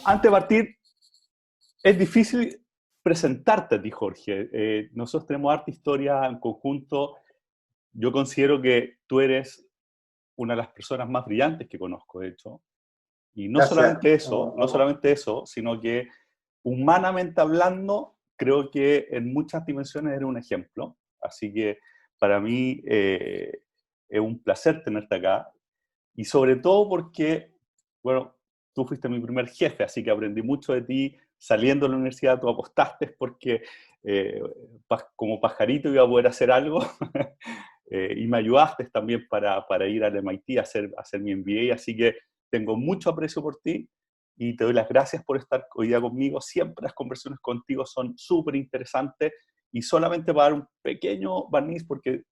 antes de partir, es difícil presentarte a ti, Jorge. Nosotros tenemos harta historia en conjunto. Yo considero que tú eres una de las personas más brillantes que conozco, de hecho. Y Gracias. no solamente eso, sino que humanamente hablando, creo que en muchas dimensiones eres un ejemplo. Así que para mí es un placer tenerte acá. Y sobre todo porque, bueno, tú fuiste mi primer jefe, así que aprendí mucho de ti. Saliendo de la universidad, tú apostaste porque eh, como pajarito iba a poder hacer algo. Y me ayudaste también para ir al MIT a hacer mi MBA. Así que tengo mucho aprecio por ti y te doy las gracias por estar hoy día conmigo. Siempre las conversaciones contigo son súper interesantes. Y solamente para dar un pequeño barniz, porque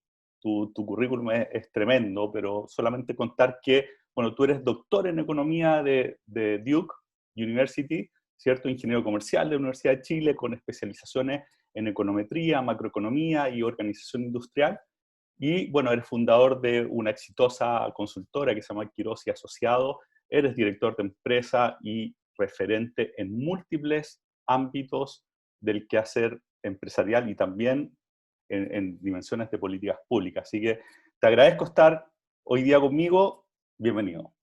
tu currículum es tremendo, pero solamente contar que, bueno, tú eres doctor en economía de Duke University, ¿cierto? Ingeniero comercial de la Universidad de Chile, con especializaciones en econometría, macroeconomía y organización industrial. Y, bueno, eres fundador de una exitosa consultora que se llama Quirós y Asociado. Eres director de empresa y referente en múltiples ámbitos del quehacer empresarial y también en dimensiones de políticas públicas. Así que te agradezco estar hoy día conmigo. Bienvenido.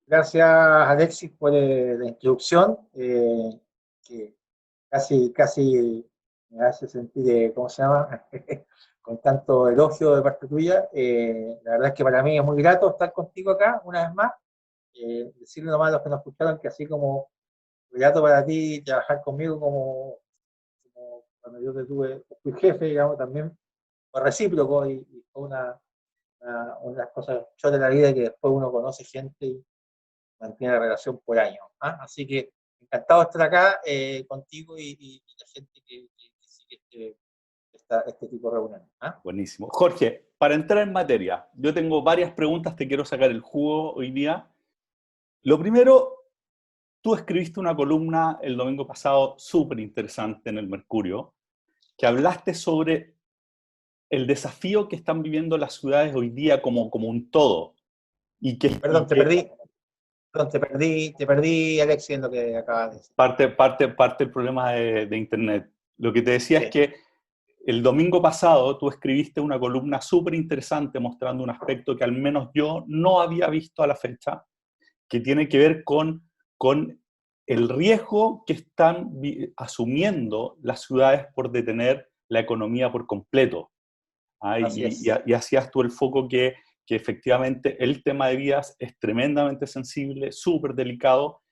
Gracias, Alexis, por la introducción, que casi me hace sentir, ¿cómo se llama? Con tanto elogio de parte tuya. La verdad es que para mí es muy grato estar contigo acá, una vez más. Decirle nomás a los que nos escucharon que así como grato para ti trabajar conmigo como cuando yo te tuve, fui jefe, digamos, también fue recíproco y fue una de las cosas choras de la vida que después uno conoce gente y mantiene la relación por años. ¿Ah? Así que encantado de estar acá contigo y la gente que sigue este tipo de reuniones. ¿Ah? Buenísimo. Jorge, para entrar en materia, yo tengo varias preguntas, te quiero sacar el jugo hoy día. Lo primero, tú escribiste una columna el domingo pasado súper interesante en el Mercurio, que hablaste sobre el desafío que están viviendo las ciudades hoy día como un todo. Y Perdón, te perdí, Alexis, en lo que acabas de decir. parte del problema de Internet. Lo que te decía es Sí. que el domingo pasado tú escribiste una columna súper interesante mostrando un aspecto que al menos yo no había visto a la fecha, que tiene que ver con el riesgo que están asumiendo las ciudades por detener la economía por completo. Así es. Y hacías tú el foco que efectivamente el tema de vías es tremendamente sensible, súper delicado,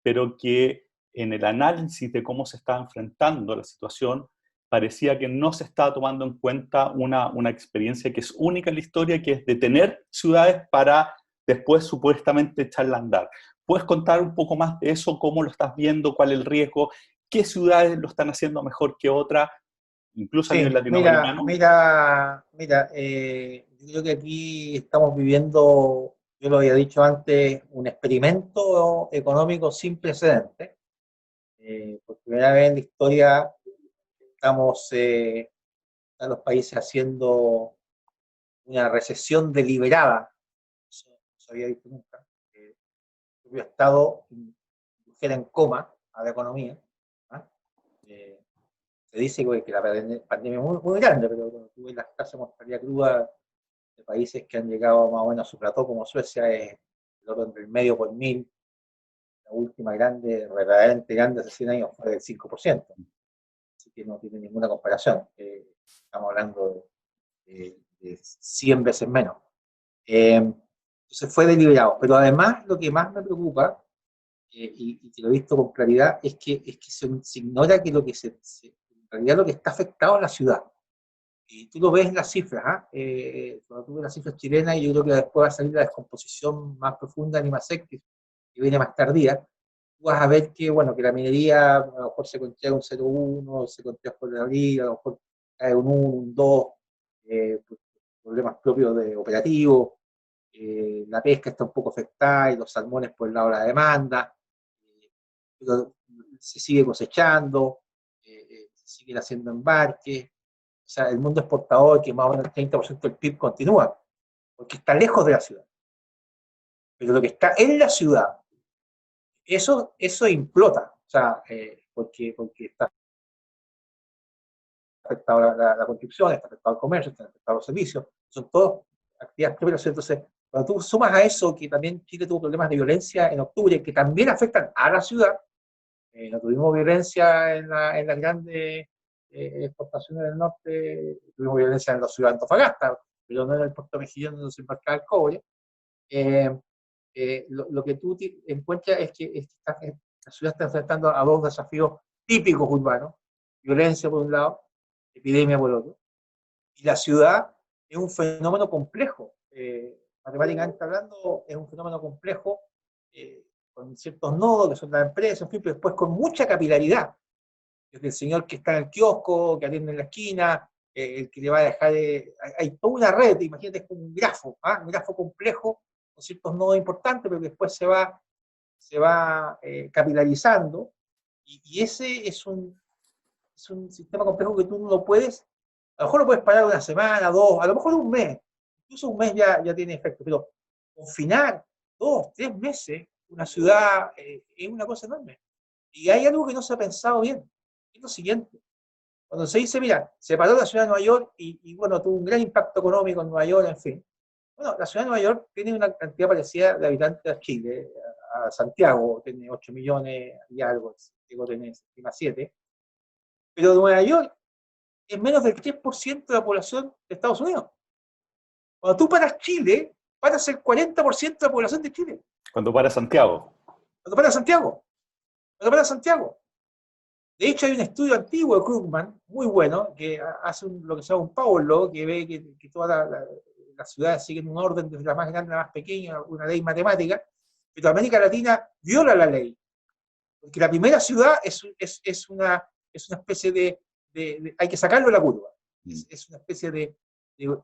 pero que en el análisis de cómo se está enfrentando la situación, parecía que no se estaba tomando en cuenta una experiencia que es única en la historia, que es detener ciudades para después supuestamente echarla a andar. ¿Puedes contar un poco más de eso? ¿Cómo lo estás viendo? ¿Cuál es el riesgo? ¿Qué ciudades lo están haciendo mejor que otras? Incluso a nivel Sí, mira, latinoamericano. yo creo que aquí estamos viviendo, yo lo había dicho antes, un experimento económico sin precedentes. Por primera vez en la historia están los países haciendo una recesión deliberada. Eso no se había visto nunca. El propio Estado indujera en coma a la economía. ¿Ah? Se dice que la pandemia es muy, muy grande, pero cuando tú ves las tasas de mortalidad cruda de países que han llegado más o menos a su plató, como Suecia, es el orden del medio por mil. La última grande, verdaderamente grande, hace 100 años fue del 5%. Así que no tiene ninguna comparación. Estamos hablando de 100 veces menos. Entonces fue deliberado. Pero además, lo que más me preocupa, y que lo he visto con claridad, es que se ignora que en realidad lo que está afectado es la ciudad. Y tú lo ves en las cifras, cuando tú ves las cifras chilenas, y yo creo que después va a salir la descomposición más profunda en IMASEC, que viene más tardía, tú vas a ver que, bueno, que la minería a lo mejor se contrae un 0,1, se contrae por abril, a lo mejor cae un 1, un 2, problemas propios de operativo, la pesca está un poco afectada y los salmones por el lado de la demanda, pero se sigue cosechando, se siguen haciendo embarques, o sea, el mundo exportador, que más o menos el 30% del PIB continúa, porque está lejos de la ciudad. Pero lo que está en la ciudad eso implota, o sea, porque está afectado la construcción, está afectado el comercio, está afectado los servicios, son todas actividades primeras. Entonces, cuando tú sumas a eso que también Chile tuvo problemas de violencia en octubre, que también afectan a la ciudad, no tuvimos violencia en las grandes exportaciones del norte, tuvimos violencia en la ciudad de Antofagasta, pero no en el puerto Mejillón donde se embarcaba el cobre. Lo que tú encuentras es que la ciudad está enfrentando a dos desafíos típicos urbanos: violencia por un lado, epidemia por otro. Y la ciudad es un fenómeno complejo. Matemáticamente hablando, es un fenómeno complejo, con ciertos nodos que son las empresas, en fin, pero después con mucha capilaridad. Desde el señor que está en el kiosco, que atiende en la esquina, el que le va a dejar. Hay toda una red, imagínate, es como un grafo, un grafo complejo, con ciertos nodos importantes, pero que después se va capilarizando. Y ese es un sistema complejo que tú no lo puedes. A lo mejor lo puedes parar una semana, dos, a lo mejor un mes. Incluso un mes ya tiene efecto, pero confinar 2, 3 meses una ciudad es una cosa enorme. Y hay algo que no se ha pensado bien, es lo siguiente. Cuando se dice, mira, se paró la ciudad de Nueva York y bueno, tuvo un gran impacto económico en Nueva York, en fin. Bueno, la ciudad de Nueva York tiene una cantidad parecida de habitantes a Chile, a Santiago tiene 8 millones y algo, Santiago tiene 7, pero Nueva York es menos del 3% de la población de Estados Unidos. Cuando tú paras Chile, paras el 40% de la población de Chile. Cuando para Santiago. Cuando paras Santiago. Cuando paras Santiago. De hecho, hay un estudio antiguo de Krugman, muy bueno, que hace lo que se llama un power law, que ve que todas las ciudades siguen un orden desde la más grande a la más pequeña, una ley matemática, pero América Latina viola la ley. Porque la primera ciudad es una especie hay que sacarlo de la curva. Es una especie de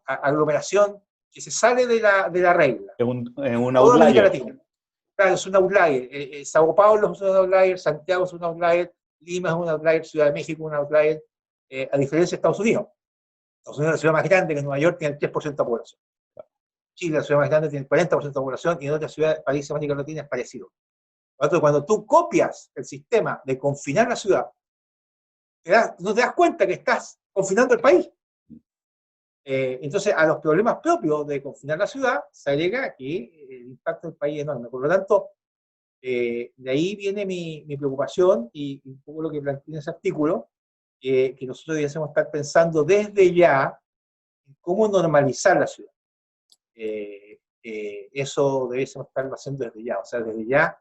aglomeración que se sale de la regla. Es un Toda América outlier. Latina. Claro, es un outlier. Sao Paulo es un outlier, Santiago es un outlier, Lima es un outlier, Ciudad de México es un outlier, a diferencia de Estados Unidos. Estados Unidos es la ciudad más grande, que Nueva York, tiene el 3% de población. Chile, la ciudad más grande, tiene el 40% de población, y en otras ciudades, países de América Latina, es parecido. Por lo tanto, cuando tú copias el sistema de confinar la ciudad, no te das cuenta que estás confinando el país. Entonces, a los problemas propios de confinar la ciudad se agrega que el impacto del país es enorme. Por lo tanto, de ahí viene mi preocupación y un poco lo que planteé en ese artículo, que nosotros deberíamos estar pensando desde ya en cómo normalizar la ciudad. Eso deberíamos estarlo haciendo desde ya. O sea, desde ya,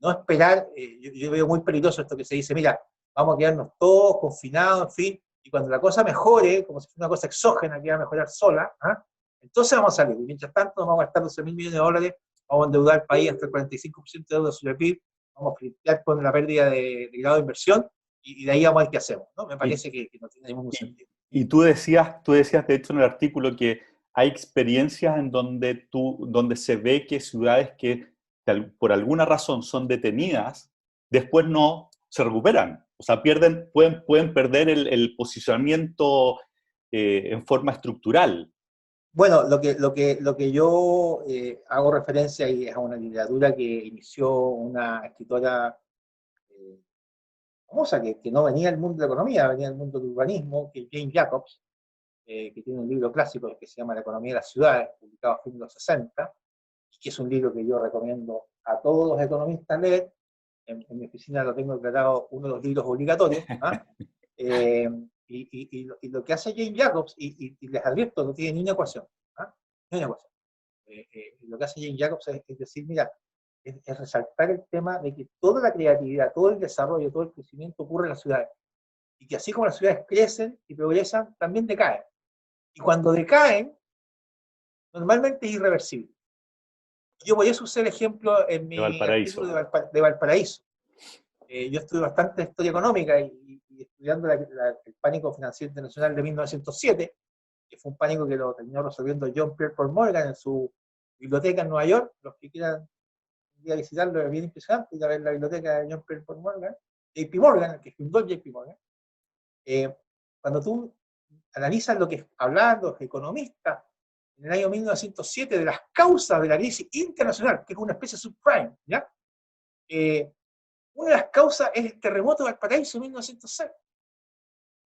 no esperar. Yo veo muy peligroso esto que se dice, mira, vamos a quedarnos todos confinados, en fin, y cuando la cosa mejore, como si fuera una cosa exógena que va a mejorar sola, entonces vamos a salir. Y mientras tanto, nos vamos a gastar 12 mil millones de dólares, vamos a endeudar el país hasta el 45% de deuda sobre el PIB, vamos a flipear con la pérdida de grado de inversión, y de ahí vamos a ver qué hacemos, ¿no? Me parece que no tiene ningún sentido. Y tú decías, de hecho, en el artículo que hay experiencias en donde se ve que ciudades que por alguna razón son detenidas, después no se recuperan. O sea, pueden perder el posicionamiento en forma estructural. Bueno, lo que yo hago referencia y es a una literatura que inició una escritora famosa que no venía del mundo de la economía, venía del mundo del urbanismo, que es Jane Jacobs, que tiene un libro clásico que se llama La economía de las ciudades, publicado a fines de los 60, y que es un libro que yo recomiendo a todos los economistas leer. En mi oficina lo tengo declarado uno de los libros obligatorios. Y lo que hace Jane Jacobs, y les advierto, no tiene ni una ecuación. Ni una ecuación. Lo que hace Jane Jacobs es decir, mira, es resaltar el tema de que toda la creatividad, todo el desarrollo, todo el crecimiento ocurre en las ciudades. Y que así como las ciudades crecen y progresan, también decaen. Y cuando decaen, normalmente es irreversible. Yo voy a usar el ejemplo en De mi Valparaíso. artículo de Valparaíso. Yo estudié bastante historia económica y estudiando el pánico financiero internacional de 1907, que fue un pánico que lo terminó resolviendo John Pierpont Morgan en su biblioteca en Nueva York. Los que quieran un día visitarlo, es bien impresionante ir a ver la biblioteca de John Pierpont Morgan, JP Morgan, el que fundó JP Morgan. Cuando tú analizas lo que hablan los economistas en el año 1907 de las causas de la crisis internacional, que es una especie de subprime, ¿ya? una de las causas es el terremoto de Valparaíso en 1906,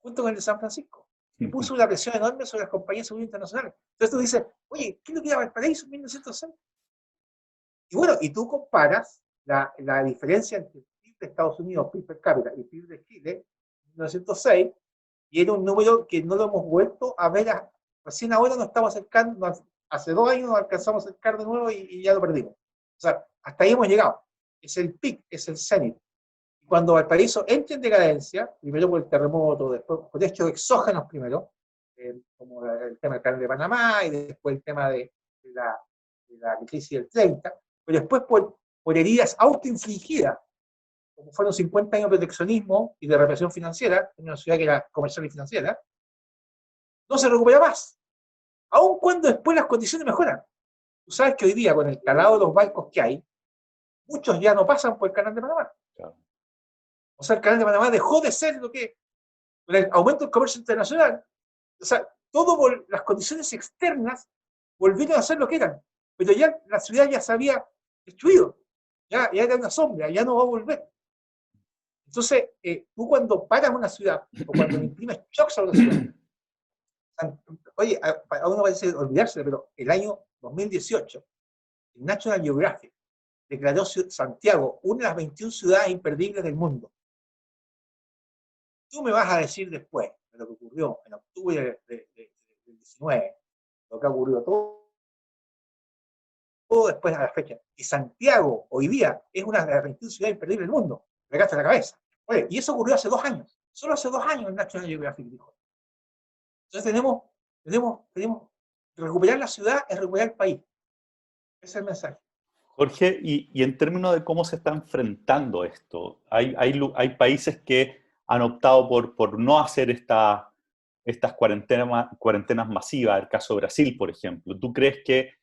junto con el de San Francisco, y puso una presión enorme sobre las compañías de seguridad internacionales. Entonces tú dices, oye, ¿qué es lo que era Valparaíso en 1906? Y bueno, y tú comparas la diferencia entre el PIB de Estados Unidos, PIB per cápita, y el PIB de Chile en 1906, y era un número que no lo hemos vuelto a ver, recién ahora nos estamos acercando, hace 2 años nos alcanzamos a acercar de nuevo y ya lo perdimos. O sea, hasta ahí hemos llegado. Es el pic, es el cenit. Y cuando Valparaíso entra en decadencia, primero por el terremoto, después por hechos exógenos primero, como el tema del canal de Panamá y después el tema de la crisis del 30, pero después por heridas autoinfligidas, como fueron 50 años de proteccionismo y de represión financiera, en una ciudad que era comercial y financiera, no se recupera más, aun cuando después las condiciones mejoran. Tú sabes que hoy día, con el calado de los barcos que hay, muchos ya no pasan por el canal de Panamá. Claro. O sea, el canal de Panamá dejó de ser lo que, con el aumento del comercio internacional, o sea, todas las condiciones externas volvieron a ser lo que eran, pero ya la ciudad ya se había destruido, ya era una sombra, ya no va a volver. Entonces, tú cuando paras una ciudad, o cuando le imprimes shocks a una ciudad, oye, a uno parece olvidarse, pero el año 2018, el National Geographic declaró Santiago una de las 21 ciudades imperdibles del mundo. Tú me vas a decir después de lo que ocurrió en octubre del 19, lo que ha ocurrido todo después de la fecha, y Santiago hoy día es una de las 21 ciudades imperdibles del mundo. Me gasta la cabeza. Oye, y eso ocurrió hace 2 años. Solo hace 2 años el National Geographic dijo. Entonces tenemos recuperar la ciudad es recuperar el país. Ese es el mensaje. Jorge, y en términos de cómo se está enfrentando esto, hay países que han optado por no hacer estas cuarentenas masivas, el caso de Brasil, por ejemplo. ¿Tú crees que,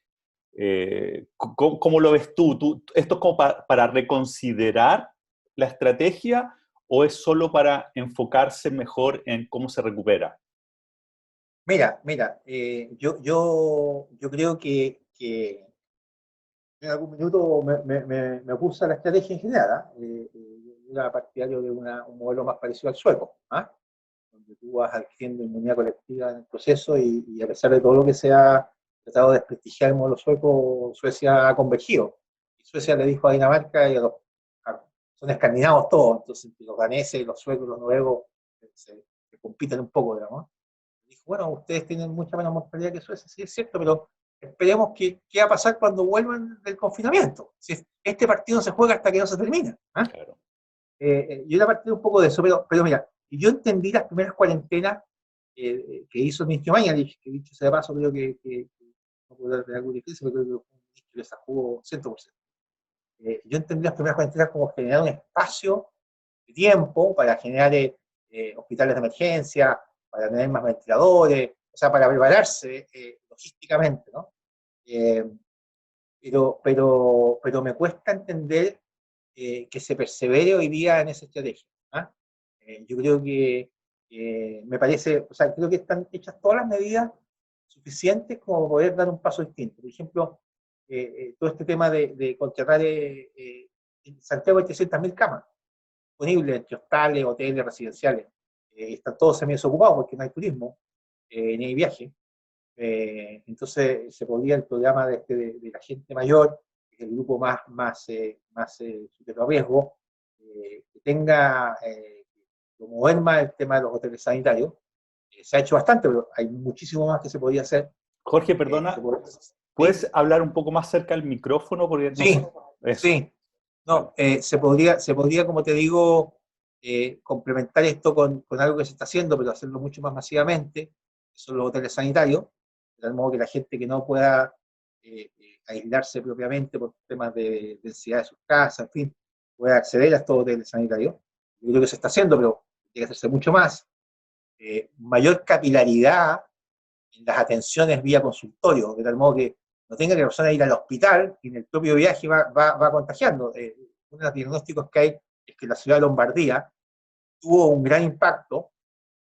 cómo lo ves tú? ¿Esto es como para reconsiderar la estrategia o es solo para enfocarse mejor en cómo se recupera? Mira, yo creo que en algún minuto me opuse a la estrategia en general. Era partidario de un modelo más parecido al sueco, donde tú vas adquiriendo inmunidad colectiva en el proceso y a pesar de todo lo que se ha tratado de desprestigiar el modelo sueco, Suecia ha convergido. Y Suecia le dijo a Dinamarca y son escandinavos todos, entonces los daneses, los suecos, los noruegos se compiten un poco, digamos. Dijo, bueno, ustedes tienen mucha menos mortalidad que Suecia, sí es cierto, pero esperemos qué va a pasar cuando vuelvan del confinamiento. Si este partido no se juega hasta que no se termina. Claro. Yo era partido un poco de eso, pero mira, yo entendí las primeras cuarentenas que hizo el ministro Mañalich, que dicho sea de paso, creo que no puedo dar alguna crisis, pero creo que un ministro que se jugó 100%. Yo entendí las primeras cuarentenas como generar un espacio de tiempo para generar hospitales de emergencia, para tener más ventiladores, o sea, para prepararse logísticamente, ¿no? Pero me cuesta entender que se persevere hoy día en esa estrategia. Yo creo que me parece, o sea, creo que están hechas todas las medidas suficientes como para poder dar un paso distinto. Por ejemplo, todo este tema de contratar en Santiago hay 300.000 camas disponibles entre hostales, hoteles, residenciales. Están todos semi-desocupados porque no hay turismo, ni hay viaje. Entonces se podría el programa de la gente mayor, que es el grupo más sujeto a riesgo, que tenga, promover más el tema de los hoteles sanitarios. Se ha hecho bastante, pero hay muchísimo más que se podría hacer. Jorge, perdona, ¿puedes hablar un poco más cerca del micrófono? Porque sí, sí. No, se podría, como te digo, complementar esto con algo que se está haciendo, pero hacerlo mucho más masivamente, que son los hoteles sanitarios, de tal modo que la gente que no pueda aislarse propiamente por temas de densidad de sus casas, en fin, pueda acceder a estos hoteles sanitarios. Yo creo que se está haciendo, pero tiene que hacerse mucho más. Mayor capilaridad en las atenciones vía consultorio, de tal modo que no tenga que la persona ir al hospital y en el propio viaje va contagiando. Uno de los diagnósticos que hay es que la ciudad de Lombardía tuvo un gran impacto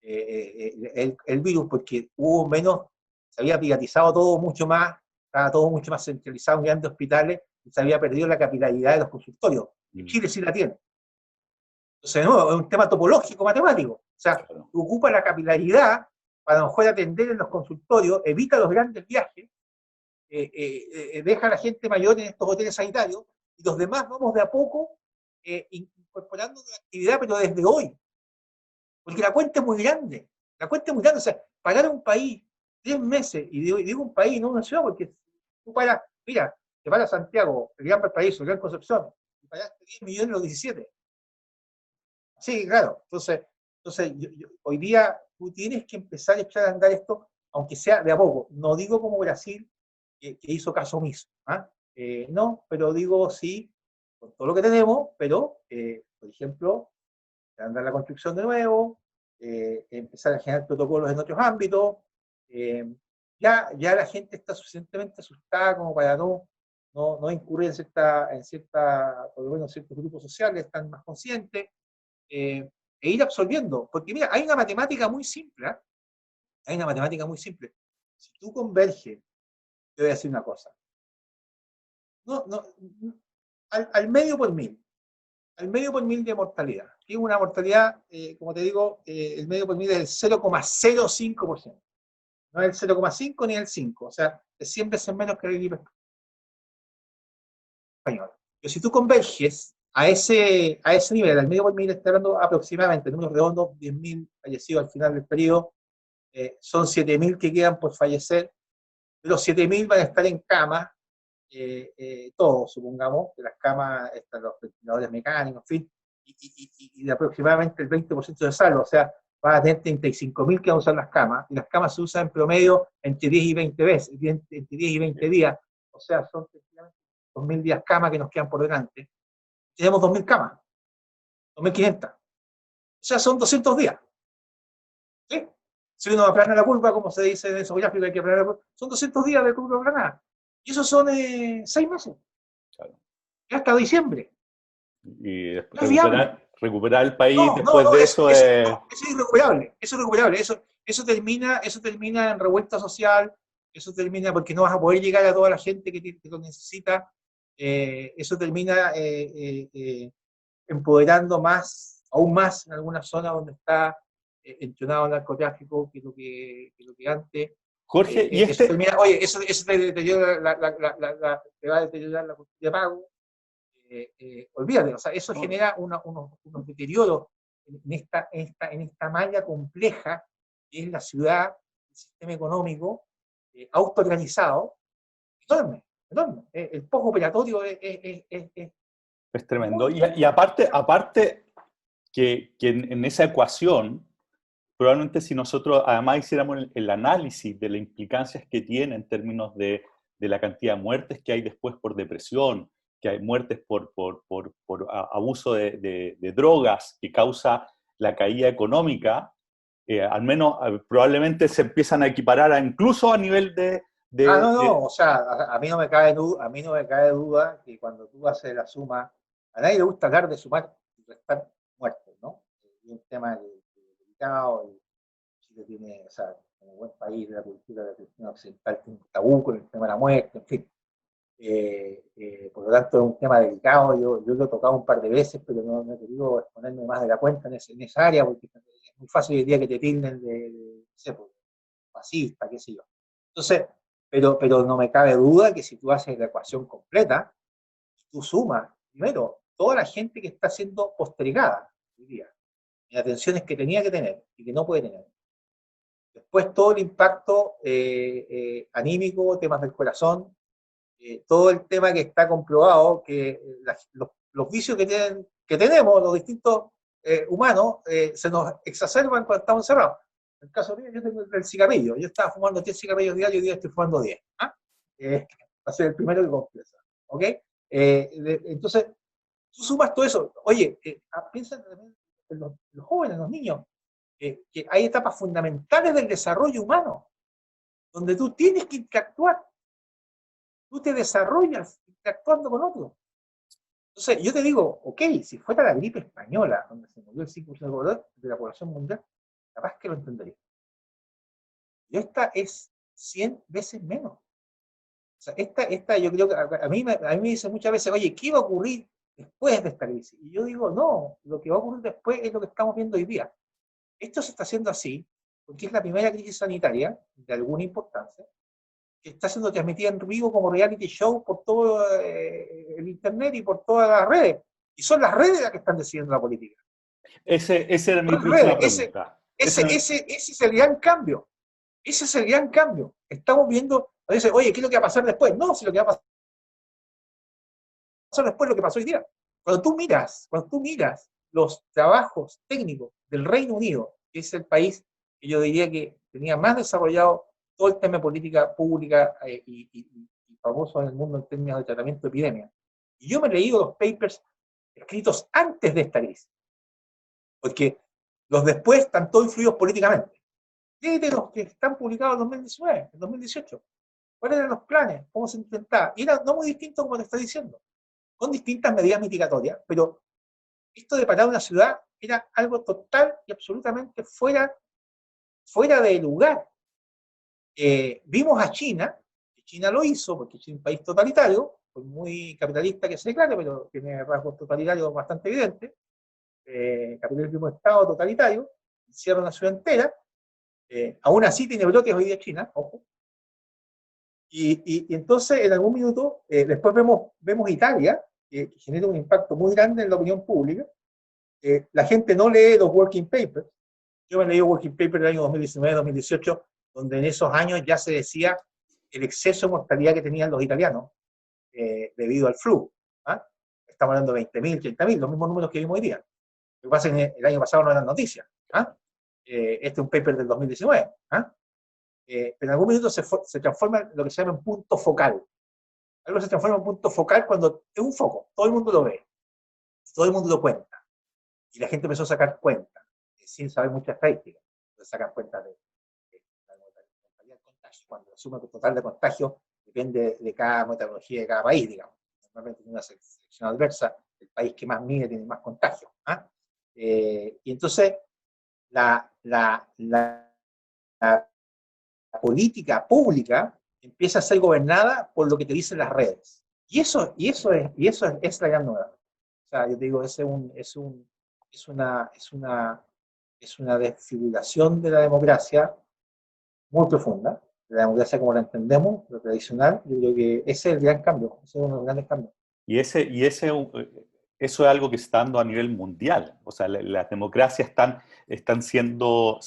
el virus porque hubo menos, se había privatizado todo mucho más, estaba todo mucho más centralizado en grandes hospitales y se había perdido la capilaridad de los consultorios. Y Chile sí la tiene. Entonces, de nuevo, es un tema topológico matemático. O sea, claro. ocupa la capilaridad para a lo mejor atender en los consultorios, evita los grandes viajes, deja a la gente mayor en estos hoteles sanitarios, y los demás vamos de a poco incorporando la actividad, pero desde hoy. Porque la cuenta es muy grande. La cuenta es muy grande. O sea, pagar a un país 3 meses, y digo un país, no una ciudad, porque tú paras, mira, te paras a Santiago, el Gran Valparaíso, el Gran Concepción, y pagaste 10 millones en los 17. Sí, claro. Entonces hoy día tú tienes que empezar a echar a andar esto, aunque sea de a poco. No digo como Brasil, que hizo caso omiso. ¿Ah? No, pero digo sí, con todo lo que tenemos, pero, por ejemplo, andar la construcción de nuevo, empezar a generar protocolos en otros ámbitos. eh, ya la gente está suficientemente asustada como para no incurrir por lo menos en ciertos grupos sociales, están más conscientes, e ir absorbiendo. Porque mira, hay una matemática muy simple, ¿eh? Hay una matemática muy simple. Si tú converges, te voy a decir una cosa. No, no, al medio por mil. Al medio por mil de mortalidad. Que es una mortalidad, como te digo, el medio por mil es el 0,05%. No es el 0,5 ni el 5. O sea, es 100 veces menos que el gripe español. Pero si tú converges a ese nivel, al medio por mil, está hablando aproximadamente, en unos redondos, 10.000 fallecidos al final del periodo, son 7.000 que quedan por fallecer. De los 7.000 van a estar en cama, todos, supongamos, que las camas están los ventiladores mecánicos, en fin, y de aproximadamente el 20% de salvo. O sea, va a tener 35.000 que van a usar las camas, y las camas se usan en promedio entre 10 y 20 veces, entre 10 y 20 días. O sea, son 2.000 días cama que nos quedan por delante. Tenemos 2.000 camas, 2.500. O sea, son 200 días. ¿Sí? Si uno aplana la curva, como se dice en esos gráficos, hay que aplanar la curva, son 200 días de curva aplanada. Y esos son 6 meses. Claro. Hasta diciembre. Y No es viable. recuperar el país No, no, después no, de eso, eso eso, es... no, eso es irrecuperable. Eso es irrecuperable. Eso termina en revuelta social. Eso termina porque no vas a poder llegar a toda la gente que lo necesita. Eso termina empoderando aún más en algunas zonas donde está entrenado el narcotráfico, que lo que antes. Jorge, y Eso este... termina, oye, eso te deteriora te va a deteriorar la cultura de pago. Olvídate, o sea, eso genera unos deterioros en esta malla compleja que es la ciudad, el sistema económico, autoorganizado, enorme, enorme. El postoperatorio Es tremendo. muy, Y aparte que en esa ecuación, probablemente si nosotros además hiciéramos el análisis de las implicancias que tiene en términos de la cantidad de muertes que hay después por depresión, que hay muertes por abuso de drogas que causa la caída económica, al menos probablemente se empiezan a equiparar incluso a nivel No, no, o sea, a mí no me cabe duda, que cuando tú haces la suma, a nadie le gusta hablar de sumar y restar muertos, ¿no? Es un tema delicado, y Chile tiene, o sea, como buen país de la cultura de la cultura occidental, tiene un tabú con el tema de la muerte, en fin. Por lo tanto, es un tema delicado. Yo lo he tocado un par de veces, pero no he querido exponerme más de la cuenta en esa área, porque es muy fácil el día que te tilden no sé, fascista, qué sé yo. Entonces, pero no me cabe duda que si tú haces la ecuación completa, tú sumas, primero, toda la gente que está siendo postergada hoy día, en atenciones que tenía que tener y que no puede tener. Después todo el impacto anímico, temas del corazón, todo el tema que está comprobado, que los vicios que tenemos, los distintos humanos, se nos exacerban cuando estamos encerrados. En el caso mío, yo tengo el cigarrillo. Yo estaba fumando 10 cigarrillos diarios y hoy día estoy fumando 10. ¿Ah? Va a ser el primero que confiesa. ¿Ok? Entonces, tú sumas todo eso. Oye, piensa en los jóvenes, en los niños, que hay etapas fundamentales del desarrollo humano, donde tú tienes que interactuar. Tú te desarrollas interactuando con otros. Entonces, yo te digo, ok, si fuera la gripe española, donde se murió el 5% de la población mundial, capaz que lo entendería. Y esta es 100 veces menos. O sea, esta yo creo que a mí me dicen muchas veces, oye, ¿qué va a ocurrir después de esta crisis. Y yo digo, no, lo que va a ocurrir después es lo que estamos viendo hoy día. Esto se está haciendo así porque es la primera crisis sanitaria de alguna importancia que está siendo transmitida en vivo como reality show por todo el Internet y por todas las redes. Y son las redes las que están decidiendo la política. Esa era mi Son las próxima redes. pregunta. Ese es el gran cambio. Ese es el gran cambio. Estamos viendo, a veces, oye, ¿qué es lo que va a pasar después? No, si lo que va a pasar después es lo que pasó hoy día. Cuando tú miras los trabajos técnicos del Reino Unido, que es el país que yo diría que tenía más desarrollado todo el tema de política pública y famoso en el mundo en términos de tratamiento de epidemia. Y yo me he leído los papers escritos antes de esta crisis, porque los después están todos influidos políticamente. Léete los que están publicados en 2019, en 2018. ¿Cuáles eran los planes? ¿Cómo se intentaba? Y era no muy distinto como te estoy diciendo, con distintas medidas mitigatorias, pero esto de parar una ciudad era algo total y absolutamente fuera de lugar. Vimos a China, que China lo hizo, porque es un país totalitario, pues muy capitalista que se declara, pero tiene rasgos totalitarios bastante evidentes, capitalismo de Estado totalitario, encierra una ciudad entera, aún así tiene brotes hoy día China, ojo, y entonces en algún minuto, después vemos Italia, que genera un impacto muy grande en la opinión pública, la gente no lee los working papers. Yo me he leído working papers del año 2019-2018, donde en esos años ya se decía el exceso de mortalidad que tenían los italianos debido al flu. ¿Ah? Estamos hablando de 20.000, 30.000, los mismos números que vimos hoy día. Lo que pasa es que el año pasado no eran noticias. ¿Ah? Este es un paper del 2019. ¿Ah? Pero en algún minuto se transforma en lo que se llama un punto focal. Algo se transforma en un punto focal cuando es un foco, todo el mundo lo ve, todo el mundo lo cuenta. Y la gente empezó a sacar cuentas, sin saber mucha estadística. Entonces sacan cuentas de la mortalidad del contagio. Cuando la suma total de contagio depende de cada metodología de cada país, digamos. Normalmente tiene una selección adversa, el país que más mide tiene más contagio. ¿Ah? Y entonces la política pública empieza a ser gobernada por lo que te dicen las redes. Y eso es la gran novedad. O sea, yo te digo, es una desfiguración de la democracia muy profunda, de la democracia como la entendemos, lo tradicional. Yo creo que ese es el gran cambio, ese es uno de los grandes cambios. Eso es algo que se está dando a nivel mundial. O sea, las democracias están siendo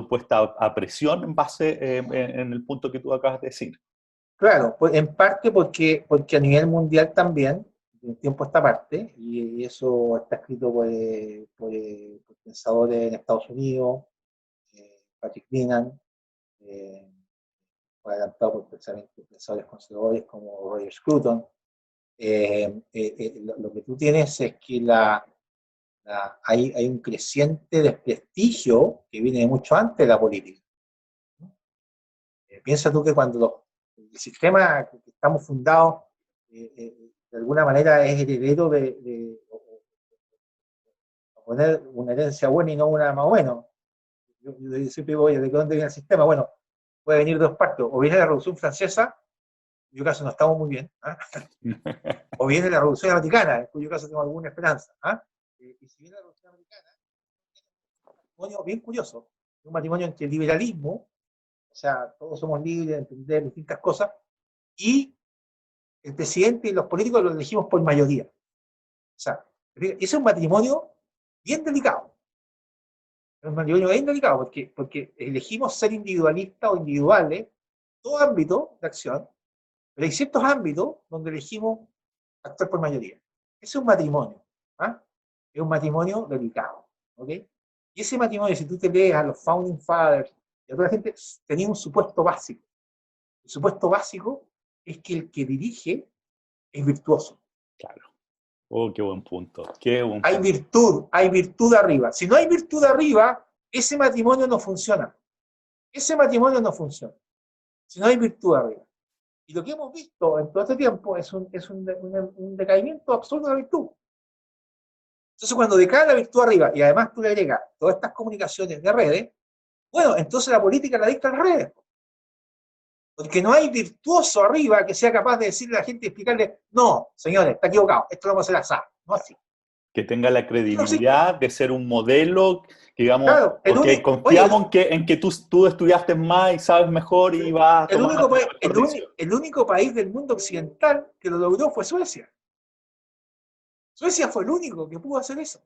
puestas a presión en base en el punto que tú acabas de decir. Claro, pues en parte porque a nivel mundial también, de un tiempo a esta parte, y eso está escrito por pensadores en Estados Unidos, Patrick Bingham, eh, fue adelantado por pensadores conservadores como Roger Scruton. Lo que tú tienes es que hay un creciente desprestigio que viene de mucho antes de la política. Piensa tú que cuando el sistema que estamos fundados de alguna manera es heredero de poner una herencia buena y no una más o menos. Yo siempre digo, oye, ¿de dónde viene el sistema? Bueno, puede venir de dos partes. O viene la Revolución Francesa, en cuyo caso no estamos muy bien, ¿eh? O viene la Revolución Americana, en cuyo caso tengo alguna esperanza. Y si viene la Revolución Americana, es un matrimonio bien curioso, un matrimonio entre el liberalismo, o sea, todos somos libres de entender distintas cosas, y el presidente y los políticos los elegimos por mayoría. O sea, ese es un matrimonio bien delicado. Es un matrimonio bien delicado porque elegimos ser individualistas o individuales en todo ámbito de acción, pero hay ciertos ámbitos donde elegimos actuar por mayoría. Ese es un matrimonio. ¿Ah? Es un matrimonio delicado. ¿Ok? Y ese matrimonio, si tú te lees a los Founding Fathers y a toda la gente, tenía un supuesto básico. El supuesto básico es que el que dirige es virtuoso. Claro. Oh, qué buen punto. Qué buen Hay punto. hay virtud arriba. Si no hay virtud arriba, ese matrimonio no funciona. Ese matrimonio no funciona. Si no hay virtud arriba. Y lo que hemos visto en todo este tiempo es un decaimiento absurdo de la virtud. Entonces, cuando decae la virtud arriba y además tú le agregas todas estas comunicaciones de redes, bueno, entonces la política la dicta las redes. Porque no hay virtuoso arriba que sea capaz de decirle a la gente y explicarle, no, señores, está equivocado, esto lo vamos a hacer así, no así. Que tenga la Y no existe. credibilidad de ser un modelo, que digamos, Claro, ok, oye, confiamos en que tú estudiaste más y sabes mejor y vas a el tomar único, la país, mejor decisión. el único país del mundo occidental que lo logró fue Suecia. Suecia fue el único que pudo hacer eso.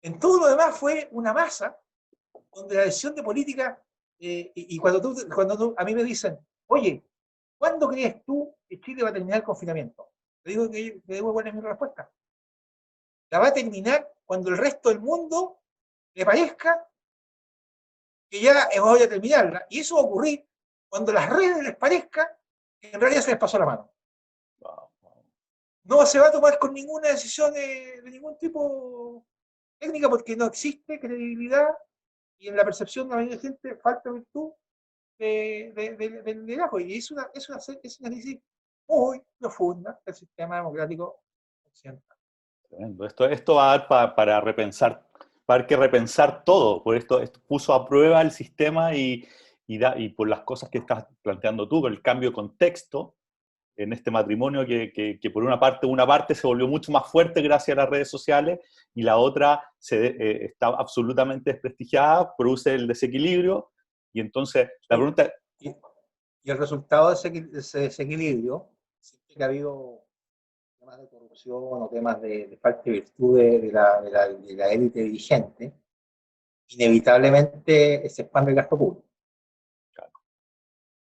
En todo lo demás fue una masa donde la decisión de política, y cuando a mí me dicen, oye, ¿cuándo crees tú que Chile va a terminar el confinamiento? Le digo cuál es mi respuesta. La va a terminar cuando el resto del mundo le parezca que ya es hora de terminarla. Y eso va a ocurrir cuando las redes les parezca que en realidad se les pasó la mano. Wow. No se va a tomar con ninguna decisión de ningún tipo técnica porque no existe credibilidad y en la percepción de la mayoría de gente falta virtud del liderazgo. Y es una crisis muy profunda del sistema democrático occidental. Tremendo. Esto va a dar para repensar, va a haber que repensar todo, por esto puso a prueba el sistema y por las cosas que estás planteando tú, con el cambio de contexto en este matrimonio que por una parte se volvió mucho más fuerte gracias a las redes sociales y la otra está absolutamente desprestigiada, produce el desequilibrio y entonces la Sí. pregunta... Y el resultado de ese desequilibrio, siempre que ha habido temas de corrupción o temas de falta de virtud de la élite dirigente, inevitablemente se expande el gasto público.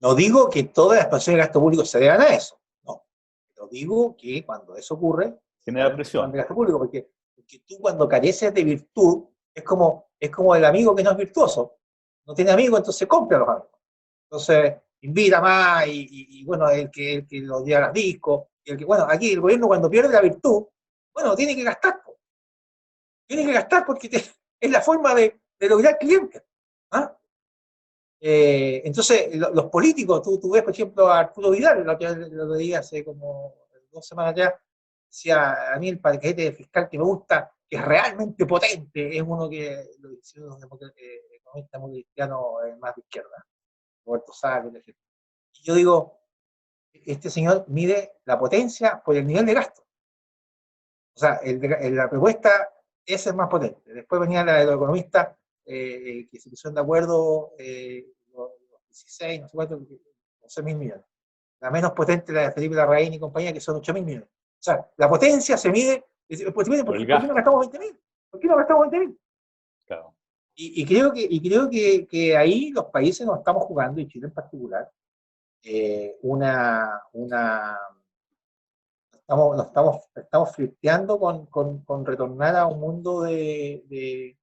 No digo que todas las expansiones de gasto público se deban a eso, no. Pero digo que cuando eso ocurre, genera se expande presión. el gasto público, porque tú cuando careces de virtud, es como el amigo que no es virtuoso. No tiene amigos, entonces compra a los amigos. Entonces, invita más bueno, el que lo lleva a las discos. Bueno, aquí el gobierno cuando pierde la virtud, bueno, tiene que gastar. Tiene que gastar porque es la forma de lograr clientes. ¿Ah? Entonces, los políticos, tú ves, por ejemplo, a Arturo Vidal, lo leí hace como 2 semanas ya, decía, a mí el paquete fiscal que me gusta, que es realmente potente, es uno que lo hicieron un economista muy cristiano más de izquierda, Roberto Sá, y yo digo, este señor mide la potencia por el nivel de gasto. O sea, la propuesta es el más potente. Después venía la de los economistas que se pusieron de acuerdo, los 16, no sé cuánto, 11.000 millones. La menos potente la de Felipe Larraín y compañía, que son 8.000 millones. O sea, la potencia se mide. Por el ¿Por qué no gasto, gastamos 20.000? ¿Por qué no gastamos 20.000? claro. Creo que ahí los países nos estamos jugando, y Chile en particular, una estamos flirteando con retornar a un mundo de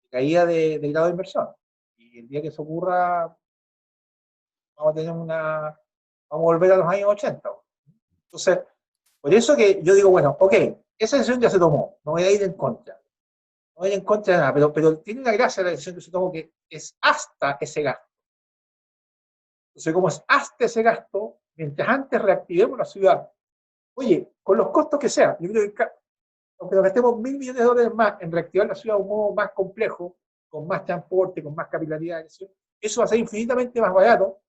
caída del grado de inversión. Y el día que eso ocurra, vamos a tener vamos a volver a los años 80. Entonces, por eso que yo digo, bueno, ok, esa decisión ya se tomó, no voy a ir en contra. No voy a ir en contra de nada, pero tiene una gracia la decisión que se tomó, que es hasta ese gasto. Entonces, como es hasta ese gasto, mientras antes reactivemos la ciudad, oye, con los costos que sean, yo creo que aunque nos gastemos $1.000 millones más en reactivar la ciudad de un modo más complejo, con más transporte, con más capilaridad, eso va a ser infinitamente más barato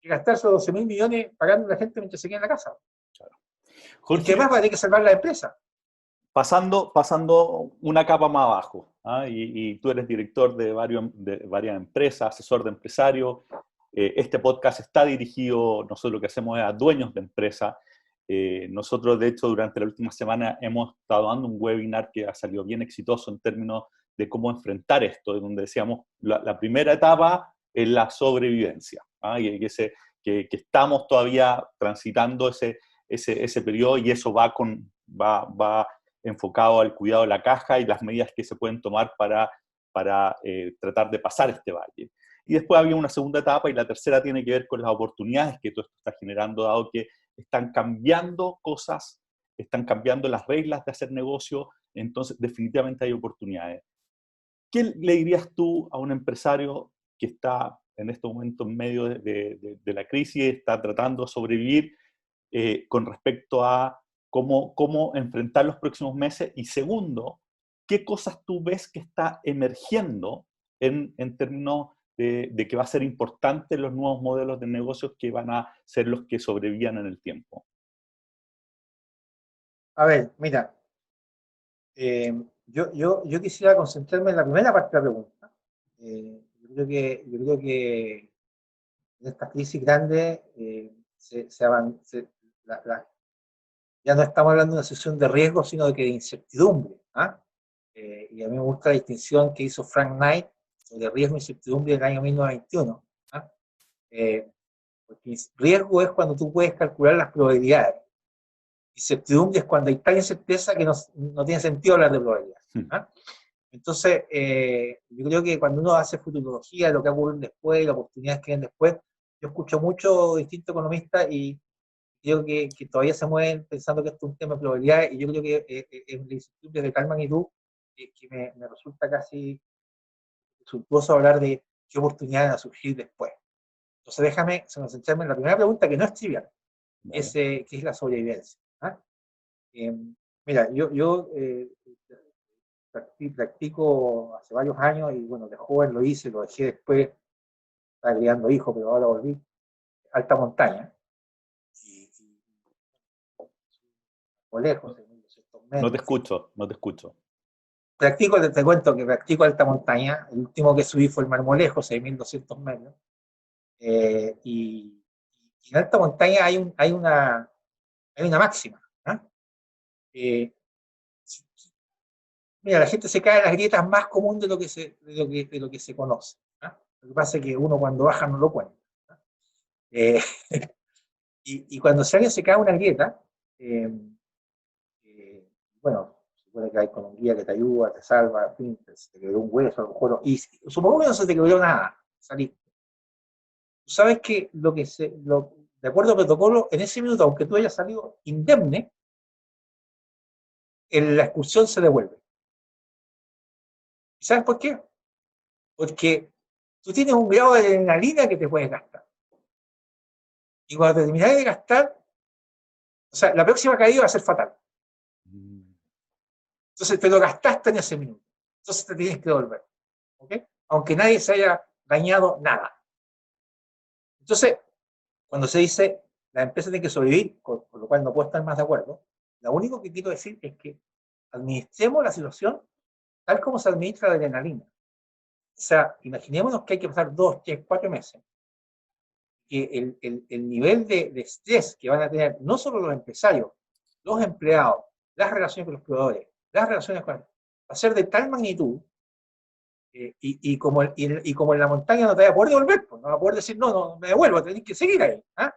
que gastarse 12.000 millones pagando a la gente mientras se queda en la casa. Claro. Porque Jorge, además va a tener que salvar la empresa. pasando una capa más abajo, ¿ah? Y tú eres director de varias empresas, asesor de empresarios. Este podcast está dirigido, nosotros lo que hacemos es a dueños de empresas. Nosotros, de hecho, durante la última semana hemos estado dando un webinar que ha salido bien exitoso en términos de cómo enfrentar esto, donde decíamos, la primera etapa es la sobrevivencia, ¿ah? Que estamos todavía transitando ese periodo y eso va enfocado al cuidado de la caja y las medidas que se pueden tomar para tratar de pasar este valle. Y después había una segunda etapa y la tercera tiene que ver con las oportunidades que todo esto está generando, dado que están cambiando cosas, están cambiando las reglas de hacer negocio, entonces definitivamente hay oportunidades. ¿Qué le dirías tú a un empresario que está en este momento en medio de la crisis, está tratando de sobrevivir con respecto a cómo enfrentar los próximos meses? Y segundo, ¿qué cosas tú ves que está emergiendo en términos de que va a ser importante los nuevos modelos de negocios que van a ser los que sobrevivan en el tiempo? A ver, mira, yo quisiera concentrarme en la primera parte de la pregunta. Yo creo que en estas crisis grandes ya no estamos hablando de una situación de riesgo, sino de incertidumbre. ¿Ah? Y a mí me gusta la distinción que hizo Frank Knight sobre riesgo e incertidumbre del año 1921. ¿Ah? Porque riesgo es cuando tú puedes calcular las probabilidades. Incertidumbre es cuando hay tal incerteza que no tiene sentido hablar de probabilidades. ¿Ah? Entonces, yo creo que cuando uno hace futurología, lo que ocurre después, las oportunidades que vienen después, yo escucho muchos distintos economistas y creo que todavía se mueven pensando que esto es un tema de probabilidades, y yo creo que es una incertidumbre de tal magnitud que me resulta casi suntuoso hablar de qué oportunidades van a surgir después. Entonces déjame concentrarme en la primera pregunta, que no es trivial, que es la sobrevivencia. ¿Ah? Mira, yo practico hace varios años, y bueno, de joven lo hice, lo dejé después, estaba criando hijos, pero ahora volví, alta montaña, y o lejos, en 1200 No te metros. escucho, no te escucho. Te cuento que practico alta montaña. El último que subí fue el Marmolejo, 6200 metros. Y en alta montaña hay una máxima. ¿Ah? Mira, la gente se cae en las grietas más comunes de lo que se conoce. ¿Ah? Lo que pasa es que uno cuando baja no lo cuenta. ¿Ah? Eh, y cuando alguien se cae en una grieta, eh, bueno, se puede caer con un guía que te ayuda, te salva, en fin, se te quebró un hueso, a lo mejor, y supongo que no se te quebró nada, saliste. Tú sabes que de acuerdo al protocolo, en ese minuto, aunque tú hayas salido indemne, la expulsión se devuelve. ¿Y sabes por qué? Porque tú tienes un grado de adrenalina que te puedes gastar. Y cuando te terminas de gastar, o sea, la próxima caída va a ser fatal. Entonces te lo gastaste en ese minuto. Entonces te tienes que devolver. ¿Ok? Aunque nadie se haya dañado nada. Entonces, cuando se dice la empresa tiene que sobrevivir, con lo cual no puedo estar más de acuerdo, lo único que quiero decir es que administremos la situación tal como se administra la adrenalina. O sea, imaginémonos que hay que pasar 2, 3, 4 meses, que el nivel de estrés que van a tener no solo los empresarios, los empleados, las relaciones con los proveedores, las relaciones va a ser de tal magnitud, como en la montaña no te vas a poder devolver, pues, no vas a poder decir, no me devuelvo, tenés que seguir ahí. ¿Ah?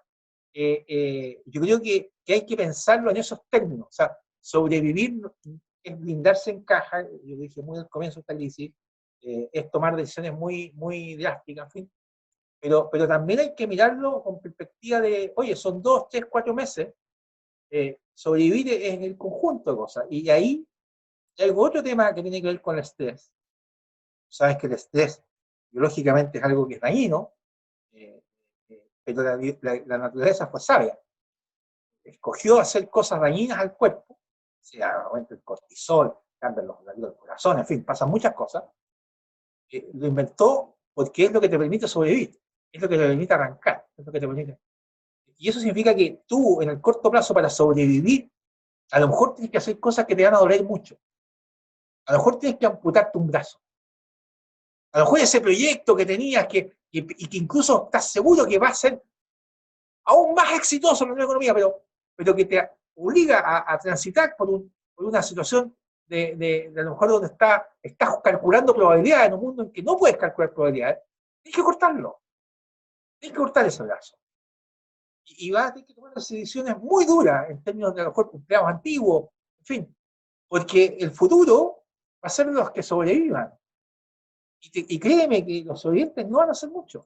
Yo creo que hay que pensarlo en esos términos. O sea, sobrevivir es blindarse en caja, yo dije muy al comienzo de esta crisis, es tomar decisiones muy, muy drásticas, en fin. Pero también hay que mirarlo con perspectiva de, oye, son 2, 3, 4 meses, sobrevivir es el conjunto de cosas. Y ahí hay otro tema que tiene que ver con el estrés. Sabes que el estrés biológicamente es algo que es dañino, pero la naturaleza fue sabia. Escogió hacer cosas dañinas al cuerpo, o sea, aumenta el cortisol, cambian los latidos del corazón, en fin, pasan muchas cosas. Lo inventó porque es lo que te permite sobrevivir, es lo que te permite arrancar, es lo que te permite. Y eso significa que tú, en el corto plazo, para sobrevivir, a lo mejor tienes que hacer cosas que te van a doler mucho. A lo mejor tienes que amputarte un brazo. A lo mejor ese proyecto que tenías y que incluso estás seguro que va a ser aún más exitoso en la economía, pero que te obliga a transitar por una situación de a lo mejor donde estás calculando probabilidades en un mundo en que no puedes calcular probabilidades, tienes que cortarlo. Tienes que cortar ese brazo. Y vas a tener que tomar decisiones muy duras en términos de a lo mejor empleados antiguos, en fin, porque el futuro va a ser los que sobrevivan. Y créeme que los sobrevivientes no van a ser muchos,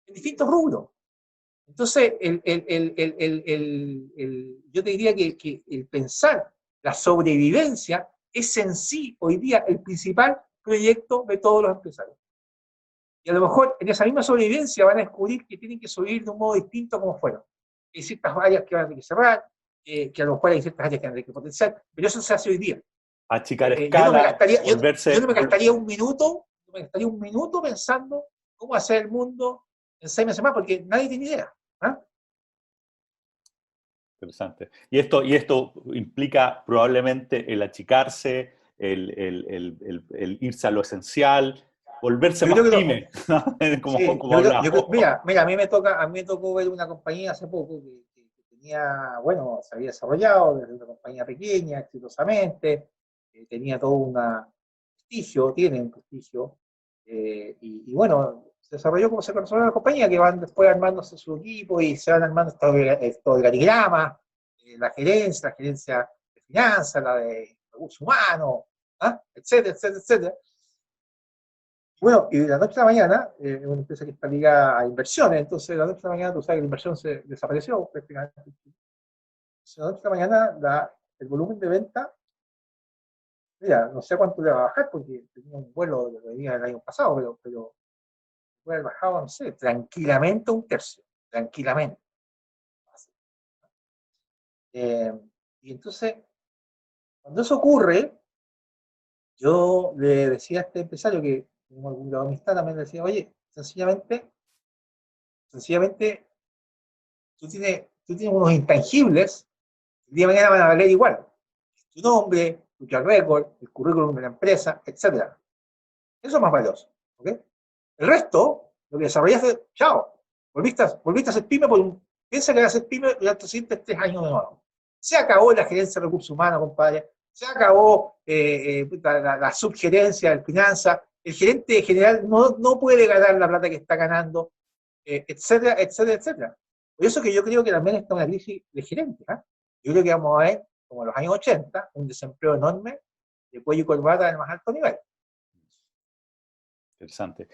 en distintos rubros. Entonces, yo te diría que el pensar la sobrevivencia es en sí hoy día el principal proyecto de todos los empresarios. Y a lo mejor en esa misma sobrevivencia van a descubrir que tienen que sobrevivir de un modo distinto como fueron. Hay ciertas áreas que van a tener que cerrar, que a lo mejor hay ciertas áreas que van a tener que potenciar, pero eso se hace hoy día. Achicar Yo no me escala, gastaría, volverse... yo no me gastaría un minuto pensando cómo hacer el mundo en 6 meses más, porque nadie tiene idea. ¿Ah? Interesante. Y esto implica probablemente el achicarse, el irse a lo esencial, volverse Yo creo más que pyme, ¿no? sí, como hablábamos. mira, a mí me tocó ver una compañía hace poco que tenía, bueno, se había desarrollado desde una compañía pequeña, exitosamente, tenía todo un prestigio, tiene un prestigio, y bueno, se desarrolló como se desarrolló la compañía, que van después armándose su equipo y se van armando estos organigramas, la gerencia de finanzas, la de recursos humanos, ¿ah? Etcétera, etcétera, etcétera. Bueno, y de la noche a la mañana, es una empresa que está ligada a inversiones, entonces de la noche a la mañana tú sabes que la inversión se desapareció prácticamente. Entonces, de la noche a la mañana el volumen de venta, mira, no sé cuánto le va a bajar porque tenía un vuelo de lo que venía el año pasado, pero puede haber bajado, no sé, tranquilamente un tercio, tranquilamente. Eh, y entonces, cuando eso ocurre, yo le decía a este empresario que tengo algún grado de amistad, también le decía, oye, sencillamente tú tienes unos intangibles, el día de mañana van a valer igual. Tu nombre, tu track record, el currículum de la empresa, etc. Eso es más valioso. ¿Okay? El resto, lo que desarrollaste, chao. Volviste a ser pyme, piensa que vas a ser pyme durante los siguientes 3 años de nuevo. Se acabó la gerencia de recursos humanos, compadre. Se acabó la subgerencia de finanzas. El gerente general no puede ganar la plata que está ganando, etcétera, etcétera, etcétera. Por eso que yo creo que también está una crisis de gerentes. ¿Eh? Yo creo que vamos a ver, como en los años 80, un desempleo enorme de cuello y corbata del más alto nivel. Interesante.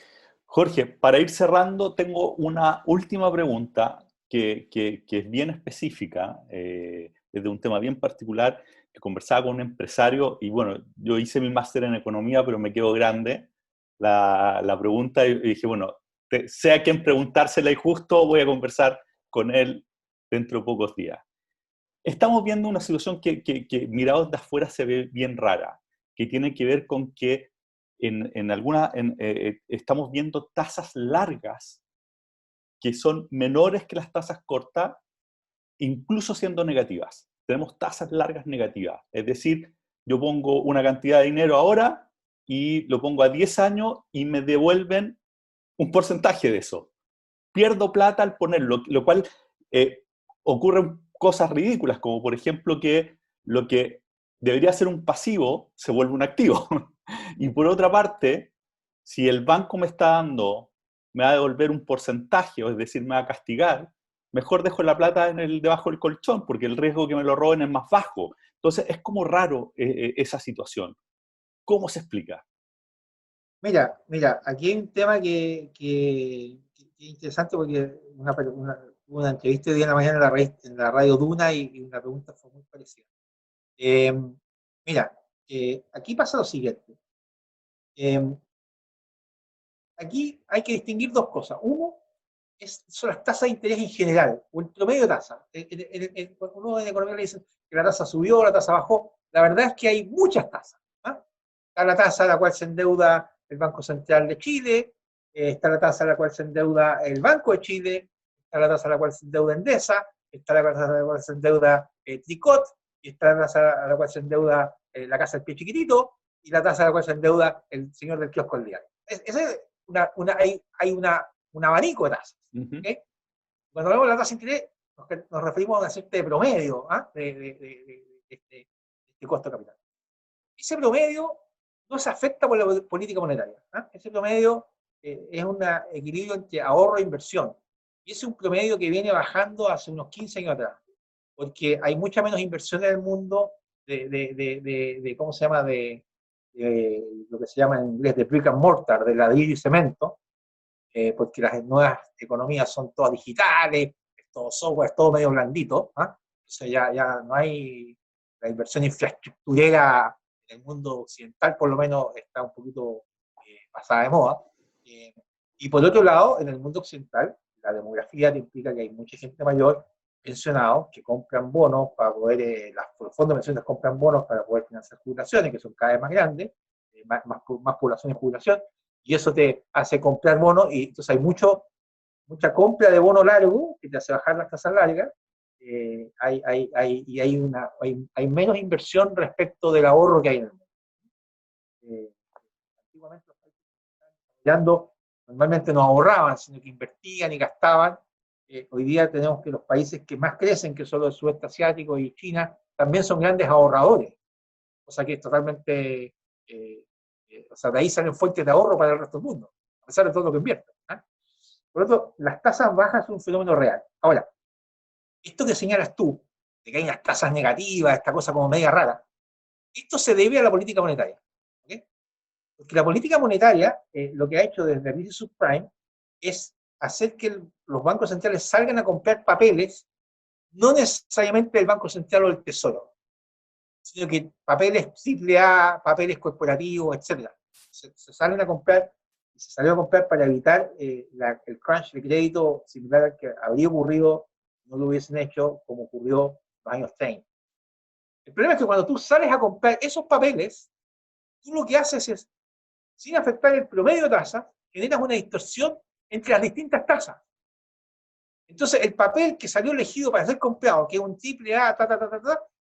Jorge, para ir cerrando, tengo una última pregunta que es bien específica, es de un tema bien particular, que conversaba con un empresario y bueno, yo hice mi máster en economía, pero me quedó grande la pregunta y dije, bueno, sé a quién preguntársela y justo voy a conversar con él dentro de pocos días. Estamos viendo una situación que mirados de afuera se ve bien rara, que tiene que ver con que estamos viendo tasas largas que son menores que las tasas cortas, incluso siendo negativas. Tenemos tasas largas negativas. Es decir, yo pongo una cantidad de dinero ahora y lo pongo a 10 años y me devuelven un porcentaje de eso. Pierdo plata al ponerlo, lo cual ocurren cosas ridículas, como por ejemplo que lo que debería ser un pasivo se vuelve un activo. Y por otra parte, si el banco me va a devolver un porcentaje, es decir, me va a castigar, mejor dejo la plata debajo del colchón, porque el riesgo que me lo roben es más bajo. Entonces, es como raro esa situación. ¿Cómo se explica? Mira, aquí hay un tema que es interesante porque una entrevista de día en la mañana en la radio Duna y una pregunta fue muy parecida. Eh, Mira, aquí pasa lo siguiente. Eh, Aquí hay que distinguir dos cosas. Uno son las tasas de interés en general, o el promedio de tasa. Uno en economía le dice que la tasa subió, la tasa bajó. La verdad es que hay muchas tasas. ¿Ah? Está la tasa a la cual se endeuda el Banco Central de Chile, está la tasa a la cual se endeuda el Banco de Chile, está la tasa a la cual se endeuda Endesa, está la tasa a la cual se endeuda Tricot, y está la tasa a la cual se endeuda la Casa del Pie Chiquitito, y la tasa a la cual se endeuda el señor del kiosco al diario. Hay un abanico de tasas. Uh -huh. ¿Okay? Cuando hablamos de la tasa de interés, nos referimos a una suerte de promedio de este costo de capital. Ese promedio no se afecta por la política monetaria. Ese promedio es un equilibrio entre ahorro e inversión. Y ese es un promedio que viene bajando hace unos 15 años atrás, porque hay mucha menos inversión en el mundo ¿cómo se llama? De lo que se llama en inglés de brick and mortar, de ladrillo y cemento, porque las nuevas economías son todas digitales, es todo software, es todo medio blandito. Entonces ya no hay la inversión infraestructurera en el mundo occidental, por lo menos está un poquito pasada de moda. Y por otro lado, en el mundo occidental, la demografía te implica que hay mucha gente mayor, pensionados, que compran bonos para poder, los fondos de pensiones compran bonos para poder financiar jubilaciones, que son cada vez más grandes, más población en jubilación. y eso te hace comprar bonos, y entonces hay mucha compra de bono largo que te hace bajar las tasas largas, y hay menos inversión respecto del ahorro que hay en el mundo. Antiguamente los países desarrollando normalmente no ahorraban, sino que invertían y gastaban. Hoy día tenemos que los países que más crecen, que son los del sudeste asiático y China, también son grandes ahorradores, cosa que es totalmente, o sea, de ahí salen fuentes de ahorro para el resto del mundo, a pesar de todo lo que invierten. Por lo tanto, las tasas bajas son un fenómeno real. Ahora, esto que señalas tú, de que hay unas tasas negativas, esta cosa como media rara, esto se debe a la política monetaria. ¿Okay? Porque la política monetaria, lo que ha hecho desde el inicio subprime, es hacer que los bancos centrales salgan a comprar papeles, no necesariamente del Banco Central o del Tesoro, sino que papeles AAA, papeles corporativos, etc. Se salen a comprar, se salió a comprar para evitar el crunch de crédito similar al que habría ocurrido si no lo hubiesen hecho como ocurrió en los años 30. El problema es que cuando tú sales a comprar esos papeles, tú lo que haces es, sin afectar el promedio de tasas, generas una distorsión entre las distintas tasas. Entonces, el papel que salió elegido para ser comprado, que es un AAA,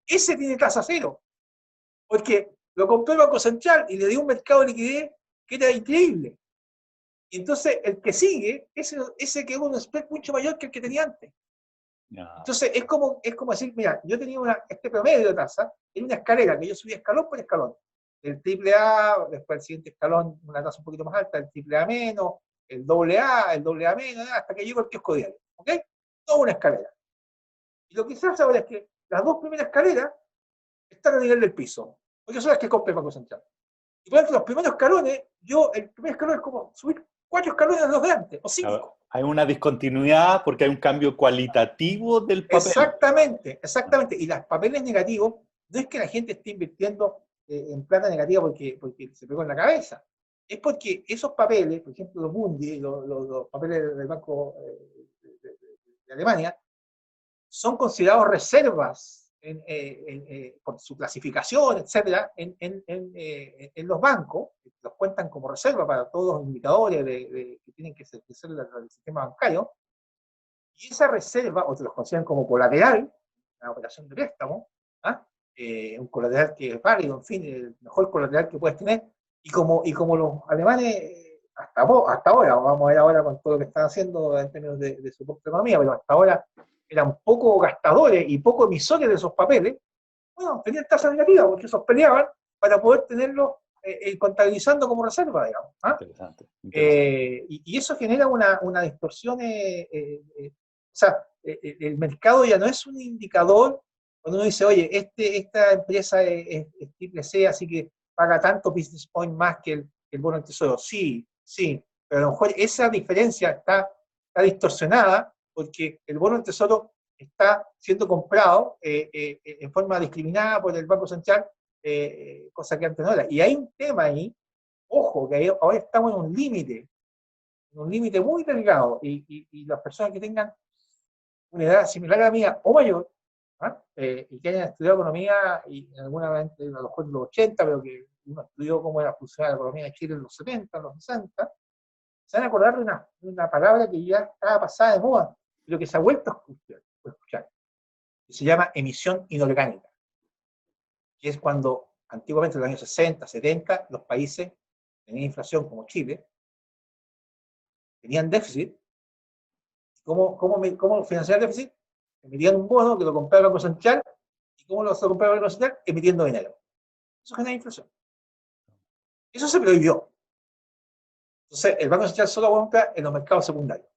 ese tiene tasa cero. Porque lo compró el Banco Central y le dio un mercado de liquidez que era increíble. Y entonces, el que sigue, ese que es un spread mucho mayor que el que tenía antes. Entonces, es como decir, mira, yo tenía este promedio de tasa en una escalera que yo subía escalón por escalón. El AAA, después el siguiente escalón, una tasa un poquito más alta, el AAA menos, el AA, el AA menos, hasta que llego al kiosco diario. ¿Ok? Toda una escalera. Y lo que se hace ahora es que las dos primeras escaleras están a nivel del piso, porque son las que compra el Banco Central. Y por ejemplo, los primeros escalones, el primer escalón es como subir 4 escalones a los de antes, o 5. Hay una discontinuidad porque hay un cambio cualitativo del papel. Exactamente. Y los papeles negativos, no es que la gente esté invirtiendo en plata negativa porque se pegó en la cabeza. Es porque esos papeles, por ejemplo, los Bundi, los papeles del Banco de Alemania, son considerados reservas por su clasificación, etcétera, en los bancos, los cuentan como reserva para todos los indicadores que tienen que ser el sistema bancario, y esa reserva, o se los consideran como colateral, una operación de préstamo, un colateral que es válido, en fin, el mejor colateral que puedes tener, y como los alemanes, hasta ahora, vamos a ver ahora con todo lo que están haciendo en términos de su propia economía, pero hasta ahora eran poco gastadores y poco emisores de esos papeles, bueno, tenían tasa negativa, porque esos peleaban para poder tenerlos contabilizando como reserva, digamos. Interesante. Y eso genera una distorsión, o sea, el mercado ya no es un indicador cuando uno dice, oye, esta empresa es triple C, así que paga tanto business point más que el bono del tesoro. Sí, pero a lo mejor esa diferencia está distorsionada porque el bono del tesoro está siendo comprado en forma discriminada por el Banco Central, cosa que antes no era. Y hay un tema ahí, ojo, que ahora estamos en un límite muy delgado, y las personas que tengan una edad similar a la mía o mayor, y que hayan estudiado economía, y en alguna vez, a lo mejor en los 80, pero que uno estudió cómo era funcionar la economía de Chile en los 70, en los 60, se van a acordar de una palabra que ya estaba pasada de moda, pero que se ha vuelto a escuchar, que se llama emisión inorgánica, que es cuando antiguamente en los años 60, 70, los países tenían inflación como Chile, tenían déficit. ¿Cómo financiar el déficit? Emitían un bono que lo compraba el Banco Central. ¿Y cómo lo compraba el Banco Central? Emitiendo dinero. Eso genera inflación. Eso se prohibió. Entonces, el Banco Central solo compra en los mercados secundarios,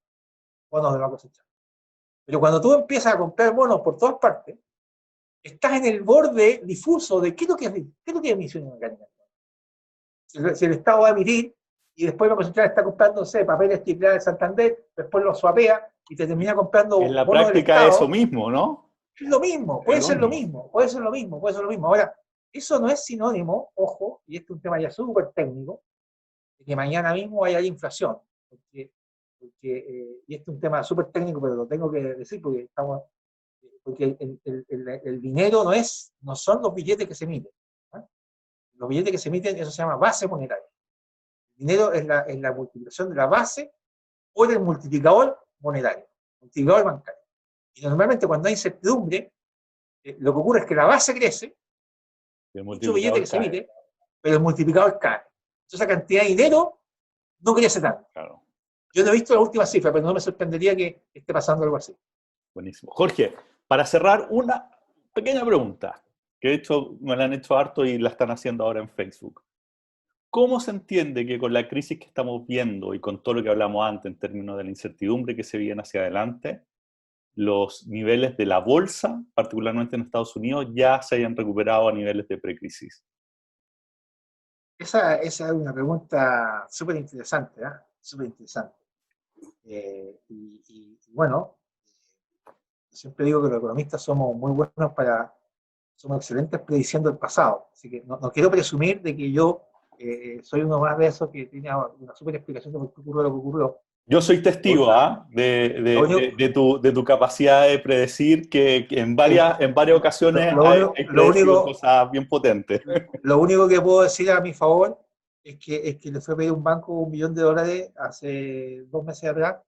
bonos del Banco Central. Pero cuando tú empiezas a comprar bonos por todas partes, estás en el borde difuso de qué es lo que es emisión inorgánica. Si el Estado va a emitir y después el Banco Central está comprando, no sé, papeles AAA de Santander, después lo swapea y te termina comprando en la bonos práctica del Estado. Eso mismo, ¿no? Es lo mismo, puede ser lo mismo. Ahora, eso no es sinónimo, ojo, y este es un tema ya súper técnico, de que mañana mismo haya inflación. Y este es un tema súper técnico, pero lo tengo que decir porque el dinero no son los billetes que se emiten. Los billetes que se emiten, eso se llama base monetaria. El dinero es la multiplicación de la base por el multiplicador monetario, multiplicador bancario. Y normalmente cuando hay incertidumbre, lo que ocurre es que la base crece, mucho billete que se emite, pero el multiplicador cae. Entonces esa cantidad de dinero no crece tanto. Claro. Yo no he visto la última cifra, pero no me sorprendería que esté pasando algo así. Buenísimo. Jorge, para cerrar, una pequeña pregunta, que de hecho me la han hecho harto y la están haciendo ahora en Facebook. ¿Cómo se entiende que con la crisis que estamos viendo y con todo lo que hablamos antes en términos de la incertidumbre que se viene hacia adelante, los niveles de la bolsa, particularmente en Estados Unidos, ya se hayan recuperado a niveles de precrisis? Esa es una pregunta súper interesante, ¿eh? Súper interesante. Y bueno, siempre digo que los economistas somos muy buenos somos excelentes prediciendo el pasado. Así que no quiero presumir de que yo soy uno más de esos que tiene una súper explicación de por qué ocurrió lo que ocurrió. Yo soy testigo de tu capacidad de predecir que en varias ocasiones hay predecido cosas bien potentes. Lo único que puedo decir a mi favor es que le fue a pedir un banco $1 millón hace 2 meses atrás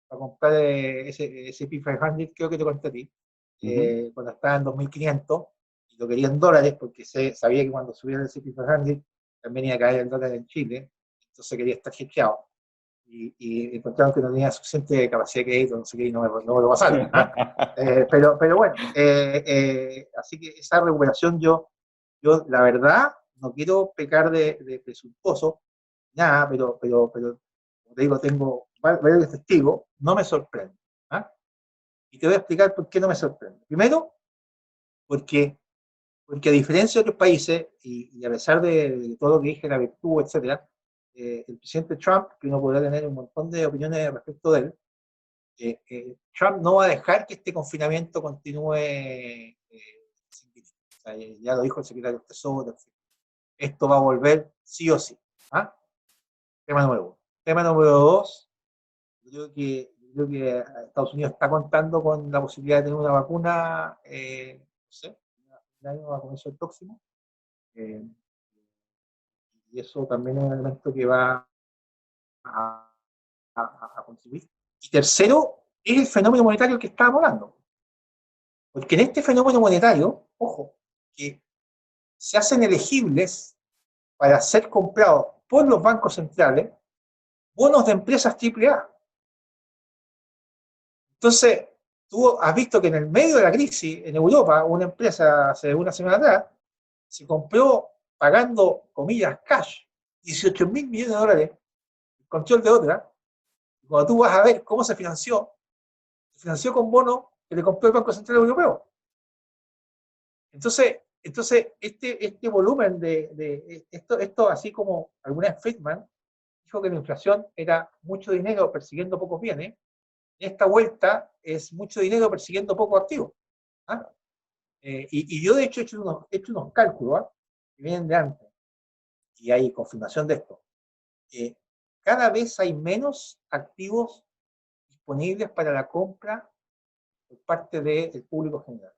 para comprar ese S&P 500, creo que te conté a ti, cuando estaba en 2.500, y lo quería en dólares porque sabía que cuando subiera el S&P 500 también iba a caer el dólar en Chile, entonces quería estar hedgeado. Y encontraron que no tenía suficiente capacidad de crédito, no sé qué, y no me lo pasaron. Pero bueno, así que esa recuperación yo la verdad no quiero pecar de presuntuoso, nada, pero como te digo, tengo varios testigos, no me sorprende. ¿Ah? Y te voy a explicar por qué no me sorprende. Primero, porque a diferencia de otros países, y a pesar de todo lo que dije, la virtud, etcétera, el presidente Trump, que uno podrá tener un montón de opiniones respecto de él, Trump no va a dejar que este confinamiento continúe sin fin. O sea, ya lo dijo el secretario del Tesoro, esto va a volver sí o sí. ¿Ah? Tema número uno. Tema número dos, yo creo que Estados Unidos está contando con la posibilidad de tener una vacuna, no sé, un año a comienzo del próximo. Y eso también es un elemento que va a contribuir. Y tercero, es el fenómeno monetario que estábamos hablando. Porque en este fenómeno monetario, ojo, que se hacen elegibles para ser comprados por los bancos centrales bonos de empresas AAA. Entonces, tú has visto que en el medio de la crisis en Europa, una empresa hace una semana atrás se compró pagando, comillas, cash, $18.000 millones, el control de otra. Y cuando tú vas a ver cómo se financió con bonos que le compró el Banco Central Europeo. Entonces este volumen de esto, así como alguna vez Friedman dijo que la inflación era mucho dinero persiguiendo pocos bienes, esta vuelta es mucho dinero persiguiendo pocos activos. ¿Ah? Y yo de hecho he hecho unos cálculos, ¿ah?, que vienen de antes, y hay confirmación de esto. Cada vez hay menos activos disponibles para la compra por parte del público general,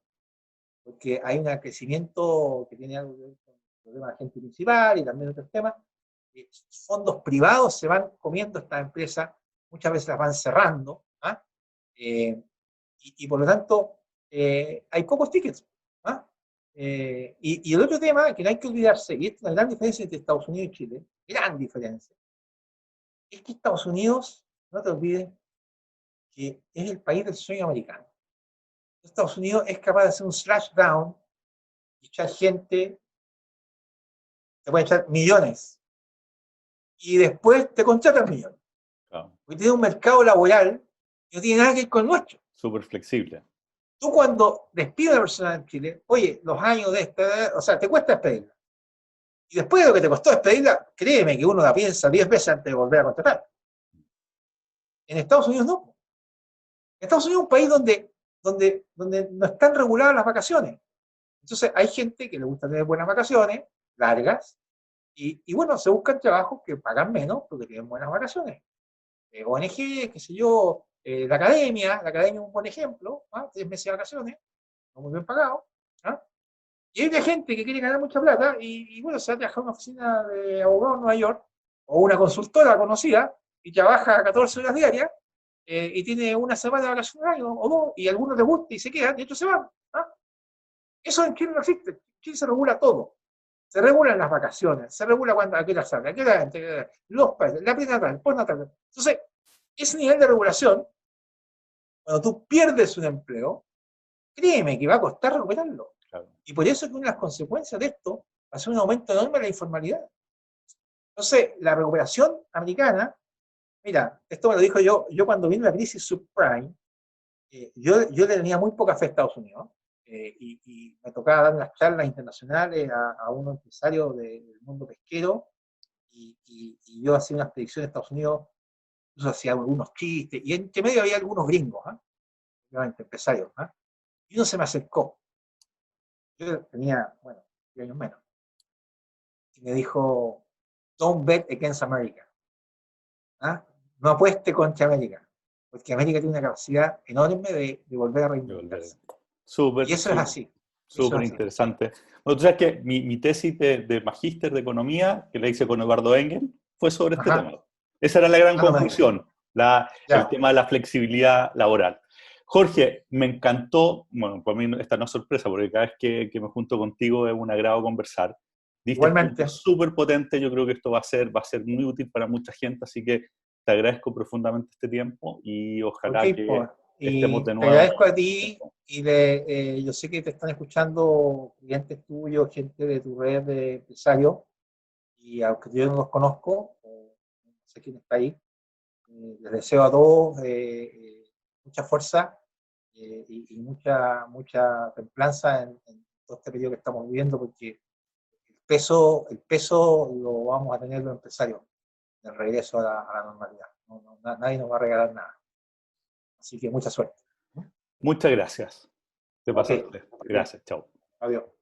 porque hay un crecimiento que tiene algo que ver con el problema de agente principal y también otros temas. Fondos privados se van comiendo estas empresas, muchas veces las van cerrando, ¿ah? Y por lo tanto hay pocos tickets. ¿Ah? Y el otro tema que no hay que olvidarse, y esta es una gran diferencia entre Estados Unidos y Chile, gran diferencia, es que Estados Unidos, no te olvides, que es el país del sueño americano. Estados Unidos es capaz de hacer un slash down y echar gente, te puede echar millones, y después te contratan millones. Claro. Porque tiene un mercado laboral que no tiene nada que ver con el nuestro. Súper flexible. Tú cuando despides a una persona en Chile, oye, los años de esta, o sea, te cuesta despedirla. Y después de lo que te costó despedirla, créeme que uno la piensa 10 veces antes de volver a contratar. En Estados Unidos no. En Estados Unidos es un país donde no están reguladas las vacaciones. Entonces hay gente que le gusta tener buenas vacaciones, largas, y bueno, se buscan trabajos que pagan menos porque tienen buenas vacaciones. ONG, qué sé yo, la academia es un buen ejemplo, ¿ah? 3 meses de vacaciones, no muy bien pagado. ¿Ah? Y hay gente que quiere ganar mucha plata y bueno, se va a trabajar en una oficina de abogado en Nueva York o una consultora conocida y trabaja 14 horas diarias y tiene una semana de vacaciones o dos, y a algunos les gusta y se quedan, y otros se van. ¿Ah? Eso en Chile no existe. En Chile se regula todo. Se regulan las vacaciones, se regula a qué hora sale, a qué hora entra, los padres, la prenatal, el postnatal. Entonces, ese nivel de regulación, cuando tú pierdes un empleo, créeme que va a costar recuperarlo. Claro. Y por eso es que una de las consecuencias de esto va a ser un aumento enorme de la informalidad. Entonces, la recuperación americana, mira, esto me lo dijo yo cuando vino la crisis subprime, yo le tenía muy poca fe a Estados Unidos, y me tocaba dar unas charlas internacionales a unos empresarios del mundo pesquero, y yo hacía unas predicciones de Estados Unidos, incluso hacía algunos chistes, y entre medio había algunos gringos, obviamente empresarios, y uno se me acercó, yo tenía, bueno, 10 años menos, y me dijo, don't bet against America, no apueste contra América, porque América tiene una capacidad enorme de volver a reinventarse. Súper, Y eso es así. súper interesante. Bueno, tú sabes que mi tesis de magíster de economía, que la hice con Eduardo Engel, fue sobre este tema. Esa era la gran conclusión, el tema de la flexibilidad laboral. Jorge, me encantó, bueno, para mí esta no es sorpresa, porque cada vez que me junto contigo es un agrado conversar. Igualmente. Súper potente, yo creo que esto va a ser muy útil para mucha gente, así que te agradezco profundamente este tiempo y ojalá que estemos de nuevo. Te agradezco a ti y yo sé que te están escuchando clientes tuyos, gente de tu red de empresarios, y aunque yo no los conozco, no sé quién está ahí, les deseo a todos mucha fuerza y mucha templanza en todo este periodo que estamos viviendo, porque el peso lo vamos a tener los empresarios del regreso a la normalidad. Nadie nos va a regalar nada. Así que mucha suerte. Muchas gracias. Te pasaste. Gracias. Chao. Adiós.